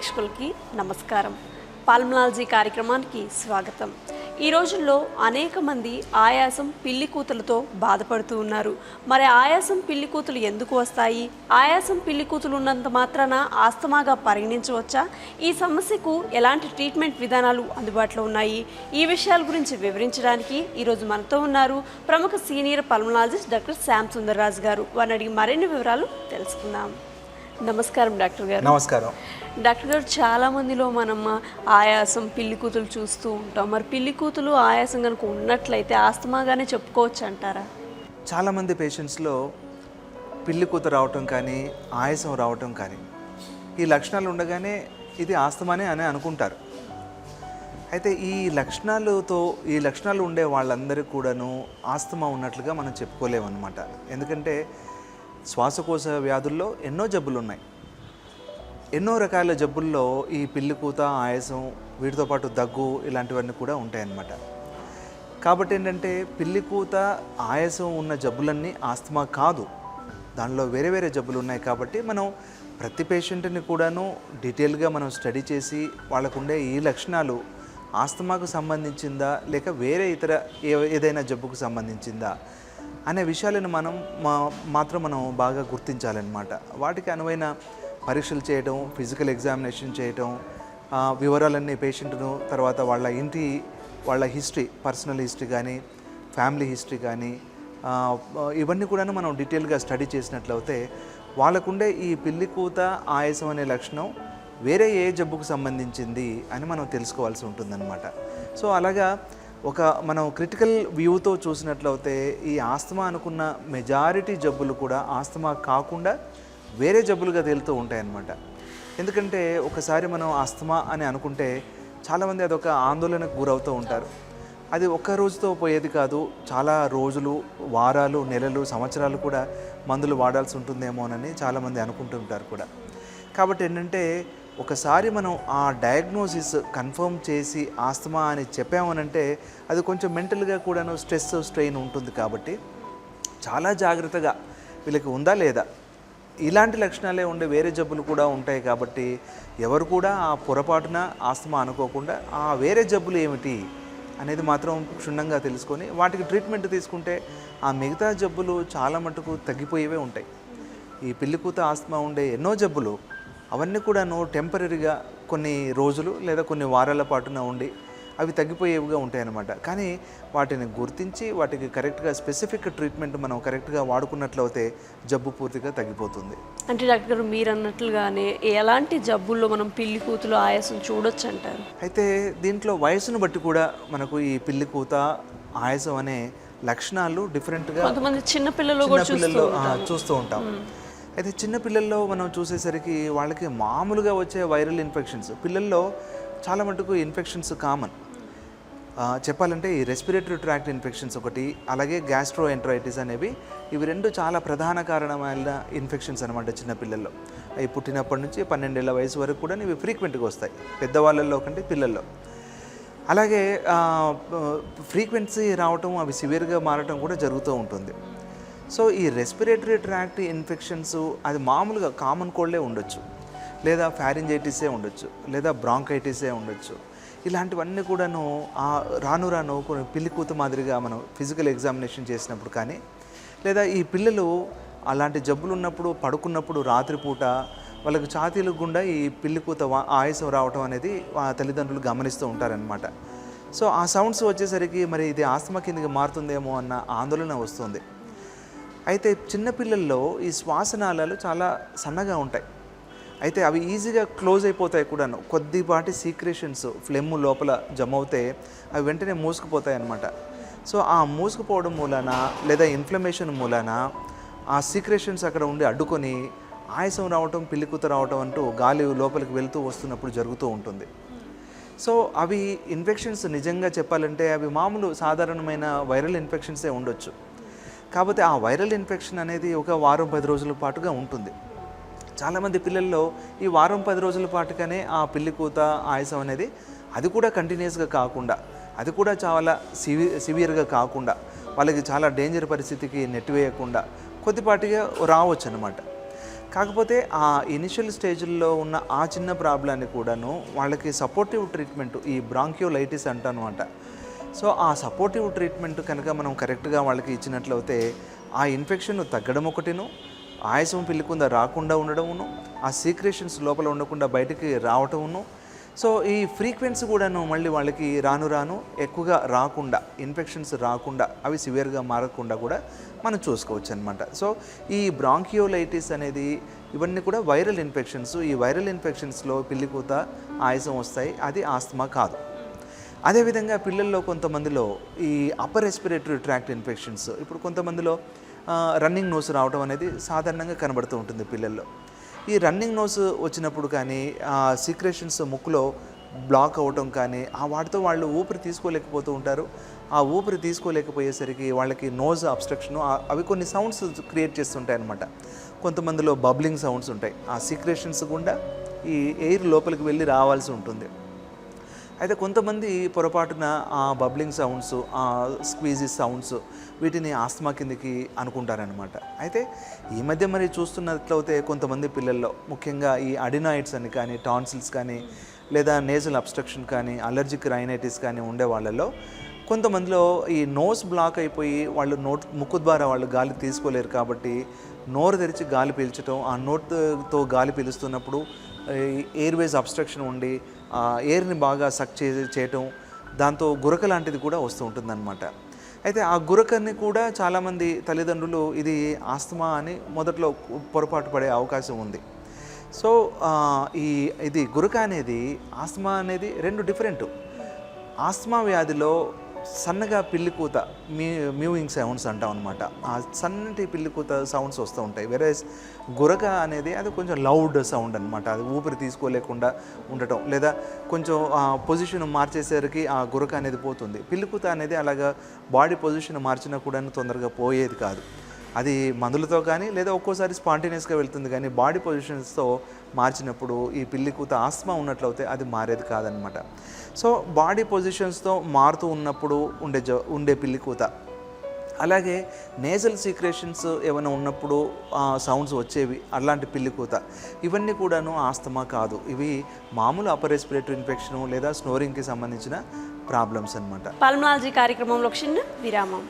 ప్రేక్షకులకి నమస్కారం. పల్మనాలజీ కార్యక్రమానికి స్వాగతం. ఈ రోజుల్లో అనేక మంది ఆయాసం పిల్లికూతులతో బాధపడుతూ ఉన్నారు. మరి ఆయాసం పిల్లికూతులు ఎందుకు వస్తాయి? ఆయాసం పిల్లికూతులు ఉన్నంత మాత్రాన ఆస్తమాగా పరిగణించవచ్చా? ఈ సమస్యకు ఎలాంటి ట్రీట్మెంట్ విధానాలు అందుబాటులో ఉన్నాయి? ఈ విషయాల గురించి వివరించడానికి ఈరోజు మనతో ఉన్నారు ప్రముఖ senior pulmonologist doctor Shyam Sundarraju గారు. వారిని అడిగి మరిన్ని వివరాలు తెలుసుకుందాం. నమస్కారం డాక్టర్ గారు. నమస్కారం డాక్టర్ గారు, చాలామందిలో మనం ఆయాసం పిల్లికూతులు చూస్తూ ఉంటాం. మరి పిల్లికూతులు ఆయాసం కనుక ఉన్నట్లయితే ఆస్తమాగానే చెప్పుకోవచ్చు అంటారా? చాలామంది పేషెంట్స్లో పిల్లికూత రావటం కానీ ఆయాసం రావటం కానీ ఈ లక్షణాలు ఉండగానే ఇది ఆస్తమానే అని అనుకుంటారు. అయితే ఈ లక్షణాలు ఉండే వాళ్ళందరికీ కూడాను ఆస్తమా ఉన్నట్లుగా మనం చెప్పుకోలేమన్నమాట. ఎందుకంటే శ్వాసకోశ వ్యాధుల్లో ఎన్నో జబ్బులు ఉన్నాయి. ఎన్నో రకాల జబ్బుల్లో ఈ పిల్లికూత ఆయాసం వీటితో పాటు దగ్గు ఇలాంటివన్నీ కూడా ఉంటాయన్నమాట. కాబట్టి ఏంటంటే పిల్లికూత ఆయాసం ఉన్న జబ్బులన్నీ ఆస్తమా కాదు, దానిలో వేరే వేరే జబ్బులు ఉన్నాయి. కాబట్టి మనం ప్రతి పేషెంట్ని కూడాను డీటెయిల్గా మనం స్టడీ చేసి వాళ్ళకుండే ఈ లక్షణాలు ఆస్తమాకు సంబంధించిందా లేక వేరే ఇతర ఏదైనా జబ్బుకు సంబంధించిందా అనే విషయాలను మనం బాగా గుర్తించాలన్నమాట. వాటికి అనువైన పరీక్షలు చేయడం, ఫిజికల్ ఎగ్జామినేషన్ చేయడం, వివరాలన్నీ పేషెంట్ను, తర్వాత వాళ్ళ హిస్టరీ, పర్సనల్ హిస్టరీ కానీ ఫ్యామిలీ హిస్టరీ కానీ ఇవన్నీ కూడా మనం డీటెయిల్గా స్టడీ చేసినట్లయితే వాళ్ళకుండే ఈ పిల్లికూత ఆయాసం అనే లక్షణం వేరే ఏ జబ్బుకు సంబంధించింది అని మనం తెలుసుకోవాల్సి ఉంటుందన్నమాట. సో అలాగా మనం క్రిటికల్ వ్యూతో చూసినట్లయితే ఈ ఆస్తమా అనుకున్న మెజారిటీ జబ్బులు కూడా ఆస్తమా కాకుండా వేరే జబ్బులుగా తేలుతూ ఉంటాయన్నమాట. ఎందుకంటే ఒకసారి మనం ఆస్తమా అని అనుకుంటే చాలామంది అదొక ఆందోళనకు గురవుతూ ఉంటారు. అది ఒక్క రోజుతో పోయేది కాదు, చాలా రోజులు, వారాలు, నెలలు, సంవత్సరాలు కూడా మందులు వాడాల్సి ఉంటుందేమోనని చాలామంది అనుకుంటుంటారు కూడా. కాబట్టి ఏంటంటే ఒకసారి మనం ఆ డయాగ్నోసిస్ కన్ఫర్మ్ చేసి ఆస్తమా అని చెప్పామనంటే అది కొంచెం మెంటల్గా కూడాను స్ట్రెస్, స్ట్రెయిన్ ఉంటుంది. కాబట్టి చాలా జాగ్రత్తగా వీళ్ళకి ఉందా లేదా, ఇలాంటి లక్షణాలే ఉండే వేరే జబ్బులు కూడా ఉంటాయి. కాబట్టి ఎవరు కూడా ఆ పొరపాటున ఆస్తమా అనుకోకుండా ఆ వేరే జబ్బులు ఏమిటి అనేది మాత్రం క్షుణ్ణంగా తెలుసుకొని వాటికి ట్రీట్మెంట్ తీసుకుంటే ఆ మిగతా జబ్బులు చాలా మటుకు తగ్గిపోయేవే ఉంటాయి. ఈ పిల్లికూత ఆస్తమా ఉండే ఎన్నో జబ్బులు అవన్నీ కూడాను టెంపరీగా కొన్ని రోజులు లేదా కొన్ని వారాల పాటున ఉండి అవి తగ్గిపోయేవిగా ఉంటాయన్నమాట. కానీ వాటిని గుర్తించి వాటికి కరెక్ట్గా స్పెసిఫిక్ ట్రీట్మెంట్ మనం కరెక్ట్గా వాడుకున్నట్లయితే జబ్బు పూర్తిగా తగ్గిపోతుంది. అంటే డాక్టర్ గారు, మీరు అన్నట్లుగానే ఎలాంటి జబ్బుల్లో మనం పిల్లికూతులు ఆయాసం చూడొచ్చు అంటారు? అయితే దీంట్లో వయసును బట్టి కూడా మనకు ఈ పిల్లికూత ఆయాసం అనే లక్షణాలు డిఫరెంట్గా కొంతమంది చిన్నపిల్లలు చూస్తూ ఉంటాం. అయితే చిన్నపిల్లల్లో మనం చూసేసరికి వాళ్ళకి మామూలుగా వచ్చే వైరల్ ఇన్ఫెక్షన్స్, పిల్లల్లో చాలా మటుకు ఇన్ఫెక్షన్స్ కామన్. చెప్పాలంటే ఈ రెస్పిరేటరీ ట్రాక్ట్ ఇన్ఫెక్షన్స్ ఒకటి, అలాగే గ్యాస్ట్రోఎంటరైటిస్ అనేవి, ఇవి రెండు చాలా ప్రధాన కారణమైన ఇన్ఫెక్షన్స్ అనమాట చిన్నపిల్లల్లో. అవి పుట్టినప్పటి నుంచి 12 ఏళ్ల వయసు వరకు కూడా ఇవి ఫ్రీక్వెంట్గా వస్తాయి, పెద్దవాళ్ళల్లో కంటే పిల్లల్లో. అలాగే ఫ్రీక్వెన్సీ రావటం, అవి సివియర్గా మారటం కూడా జరుగుతూ ఉంటుంది. సో ఈ రెస్పిరేటరీ ట్రాక్ట్ ఇన్ఫెక్షన్స్ అది మామూలుగా కామన్ కోల్డే ఉండొచ్చు, లేదా ఫ్యారింజైటిసే ఉండొచ్చు, లేదా బ్రాంకైటిసే ఉండొచ్చు. ఇలాంటివన్నీ కూడాను రాను కొన్ని పిల్లికూత మాదిరిగా మనం ఫిజికల్ ఎగ్జామినేషన్ చేసినప్పుడు కానీ, లేదా ఈ పిల్లలు అలాంటి జబ్బులు ఉన్నప్పుడు పడుకున్నప్పుడు రాత్రిపూట వాళ్ళకి ఛాతీల గుండా ఈ పిల్లికూత ఆయాసం రావటం అనేది తల్లిదండ్రులు గమనిస్తూ ఉంటారనమాట. సో ఆ సౌండ్స్ వచ్చేసరికి మరి ఇది ఆస్తమా కిందకి మారుతుందేమో అన్న ఆందోళన వస్తుంది. అయితే చిన్నపిల్లల్లో ఈ శ్వాసనాళాలు చాలా సన్నగా ఉంటాయి. అయితే అవి ఈజీగా క్లోజ్ అయిపోతాయి కూడాను. కొద్దిపాటి సీక్రెషన్స్ ఫ్లెమ్ లోపల జమ అవుతే అవి వెంటనే మూసుకుపోతాయి అన్నమాట. సో ఆ మూసుకుపోవడం మూలాన లేదా ఇన్ఫ్లమేషన్ మూలాన ఆ సీక్రెషన్స్ అక్కడ ఉండి అడ్డుకొని ఆయాసం రావటం, పిల్లికూత రావటం అంటూ గాలి లోపలికి వెళ్తూ వస్తున్నప్పుడు జరుగుతూ ఉంటుంది. సో అవి ఇన్ఫెక్షన్స్ నిజంగా చెప్పాలంటే అవి మామూలు సాధారణమైన వైరల్ ఇన్ఫెక్షన్సే ఉండొచ్చు. కాకపోతే ఆ వైరల్ ఇన్ఫెక్షన్ అనేది ఒక వారం 10 రోజుల పాటుగా ఉంటుంది. చాలామంది పిల్లల్లో ఈ వారం 10 రోజుల పాటుగానే ఆ పిల్లికూత ఆయాసం అనేది అది కూడా కంటిన్యూస్గా కాకుండా, అది కూడా చాలా సివియర్గా కాకుండా, వాళ్ళకి చాలా డేంజర్ పరిస్థితికి నెట్టివేయకుండా కొద్దిపాటిగా రావచ్చు అన్నమాట. కాకపోతే ఆ ఇనిషియల్ స్టేజ్లో ఉన్న ఆ చిన్న ప్రాబ్లాన్ని కూడాను వాళ్ళకి సపోర్టివ్ ట్రీట్మెంట్, ఈ బ్రాంకియోలైటిస్ అంటానమాట. సో ఆ సపోర్టివ్ ట్రీట్మెంట్ కనుక మనం కరెక్ట్గా వాళ్ళకి ఇచ్చినట్లయితే ఆ ఇన్ఫెక్షన్ తగ్గడం ఒకటిను, ఆయాసం పిల్లికుంద రాకుండా ఉండడమును, ఆ సీక్రెషన్స్ లోపల ఉండకుండా బయటికి రావటమును. సో ఈ ఫ్రీక్వెన్సీ కూడాను మళ్ళీ వాళ్ళకి రాను రాను ఎక్కువగా రాకుండా, ఇన్ఫెక్షన్స్ రాకుండా, అవి సివియర్గా మారకుండా కూడా మనం చూసుకోవచ్చు అనమాట. సో ఈ బ్రాంకియోలైటిస్ అనేది ఇవన్నీ కూడా వైరల్ ఇన్ఫెక్షన్స్. ఈ వైరల్ ఇన్ఫెక్షన్స్లో పిల్లికూత, ఆయాసం వస్తాయి. అది ఆస్తమా కాదు. అదేవిధంగా పిల్లల్లో కొంతమందిలో ఈ అప్పర్ రెస్పిరేటరీ ట్రాక్ట్ ఇన్ఫెక్షన్స్, ఇప్పుడు కొంతమందిలో రన్నింగ్ నోస్ రావడం అనేది సాధారణంగా కనబడుతూ ఉంటుంది పిల్లల్లో. ఈ రన్నింగ్ నోస్ వచ్చినప్పుడు కానీ సీక్రెషన్స్ ముక్కులో బ్లాక్ అవ్వటం కానీ వాటితో వాళ్ళు ఊపిరి తీసుకోలేకపోతూ ఉంటారు. ఆ ఊపిరి తీసుకోలేకపోయేసరికి వాళ్ళకి నోజ్ అబ్స్ట్రక్షన్, అవి కొన్ని సౌండ్స్ క్రియేట్ చేస్తుంటాయి అన్నమాట. కొంతమందిలో బబ్లింగ్ సౌండ్స్ ఉంటాయి. ఆ సీక్రెషన్స్ గుండా ఈ ఎయిర్ లోపలికి వెళ్ళి రావాల్సి ఉంటుంది. అయితే కొంతమంది పొరపాటున ఆ బబ్లింగ్ సౌండ్స్, ఆ స్క్వీజీ సౌండ్స్, వీటిని ఆస్తమా కిందకి అనుకుంటారనమాట. అయితే ఈ మధ్య మరి చూస్తున్నట్లయితే కొంతమంది పిల్లల్లో ముఖ్యంగా ఈ అడినాయిడ్స్ అని కానీ, టాన్సిల్స్ కానీ, లేదా నేజల్ అబ్స్ట్రక్షన్ కానీ, అలర్జిక్ రైనైటిస్ కానీ ఉండే వాళ్ళలో కొంతమందిలో ఈ నోస్ బ్లాక్ అయిపోయి వాళ్ళు ముక్కు ద్వారా వాళ్ళు గాలి తీసుకోలేరు కాబట్టి నోరు తెరిచి గాలి పీల్చడం, ఆ నోట్తో గాలి పీలుస్తున్నప్పుడు ఎయిర్వేస్ అబ్స్ట్రక్షన్ ఉండి ఎయిర్ని బాగా సక్ చేయటం, దాంతో గురక లాంటిది కూడా వస్తూ ఉంటుందన్నమాట. అయితే ఆ గురకని కూడా చాలామంది తల్లిదండ్రులు ఇది ఆస్తమా అని మొదట్లో పొరపాటు పడే అవకాశం ఉంది. సో ఇది గురక అనేది, ఆస్తమా అనేది రెండు డిఫరెంట్. ఆస్తమా వ్యాధిలో సన్నగా పిల్లికూత, మ్యూయింగ్ సౌండ్స్ అంటాం అనమాట. ఆ సన్నటి పిల్లికూత సౌండ్స్ వస్తూ ఉంటాయి. వేరే గురక అనేది అది కొంచెం లౌడ్ సౌండ్ అనమాట. అది ఊపిరి తీసుకోలేకుండా ఉండటం, లేదా కొంచెం పొజిషన్ మార్చేసరికి ఆ గురక అనేది పోతుంది. పిల్లికూత అనేది అలాగా బాడీ పొజిషన్ మార్చినా కూడా తొందరగా పోయేది కాదు. అది మందులతో కానీ, లేదా ఒక్కోసారి స్పాంటేనియస్గా వెళ్తుంది. కానీ బాడీ పొజిషన్స్తో మార్చినప్పుడు ఈ పిల్లికూత ఆస్తమా ఉన్నట్లయితే అది మారేది కాదనమాట. సో బాడీ పొజిషన్స్తో మారుతూ ఉన్నప్పుడు ఉండే పిల్లికూత, అలాగే నేజల్ సీక్రెషన్స్ ఏమైనా ఉన్నప్పుడు సౌండ్స్ వచ్చేవి, అలాంటి పిల్లికూత, ఇవన్నీ కూడాను ఆస్తమా కాదు. ఇవి మామూలు అప్పర్ రెస్పిరేటరీ ఇన్ఫెక్షన్ లేదా స్నోరింగ్కి సంబంధించిన ప్రాబ్లమ్స్ అనమాట. పల్మనాలజీ కార్యక్రమంలో చిన్న విరామం.